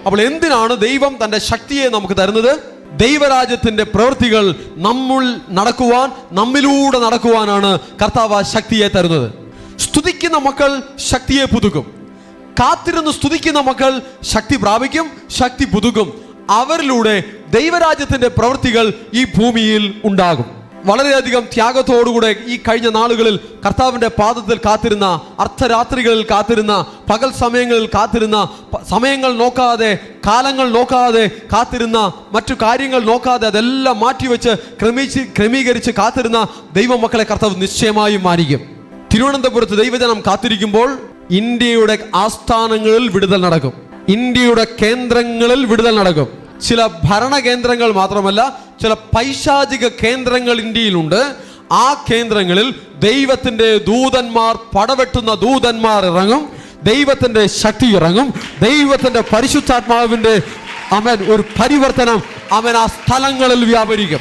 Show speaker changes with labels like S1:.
S1: അപ്പോൾ എന്തിനാണ് ദൈവം തന്റെ ശക്തിയെ നമുക്ക് തരുന്നത്? ദൈവരാജ്യത്തിന്റെ പ്രവൃത്തികൾ നമ്മിലൂടെ നടക്കുവാനാണ് കർത്താവ് ശക്തിയെ തരുന്നത്. സ്തുതിക്കുന്ന മക്കൾ ശക്തിയെ പുതുക്കും. കാത്തിരുന്ന് സ്തുതിക്കുന്ന മക്കൾ ശക്തി പ്രാപിക്കും, ശക്തി പുതുക്കും. അവരിലൂടെ ദൈവരാജ്യത്തിന്റെ പ്രവൃത്തികൾ ഈ ഭൂമിയിൽ ഉണ്ടാകും. വളരെയധികം ത്യാഗത്തോടുകൂടെ ഈ കഴിഞ്ഞ നാളുകളിൽ കർത്താവിന്റെ പാദത്തിൽ കാത്തിരുന്ന, അർദ്ധരാത്രികളിൽ കാത്തിരുന്ന, പകൽ സമയങ്ങളിൽ കാത്തിരുന്ന, സമയങ്ങൾ നോക്കാതെ, കാലങ്ങൾ നോക്കാതെ കാത്തിരുന്ന, മറ്റു കാര്യങ്ങൾ നോക്കാതെ അതെല്ലാം മാറ്റിവെച്ച് ക്രമീകരിച്ച് കാത്തിരുന്ന ദൈവമക്കളെ കർത്താവ് നിശ്ചയമായും മാനിക്കും. തിരുവനന്തപുരത്ത് ദൈവജനം കാത്തിരിക്കുമ്പോൾ ഇന്ത്യയുടെ ആസ്ഥാനങ്ങളിൽ വിടുതൽ നടക്കും. ഇന്ത്യയുടെ കേന്ദ്രങ്ങളിൽ വിടുതൽ നടക്കും. ചില ഭരണ കേന്ദ്രങ്ങൾ മാത്രമല്ല, ചില പൈശാചിക കേന്ദ്രങ്ങൾ ഇന്ത്യയിലുണ്ട്. ആ കേന്ദ്രങ്ങളിൽ ദൈവത്തിന്റെ ദൂതന്മാർ, പടവെട്ടുന്ന ദൂതന്മാർ ഇറങ്ങും. ദൈവത്തിന്റെ ശക്തി ഇറങ്ങും. ദൈവത്തിന്റെ പരിശുദ്ധാത്മാവിന്റെ ഒരു പരിവർത്തനം ആ സ്ഥലങ്ങളിൽ വ്യാപരിക്കും.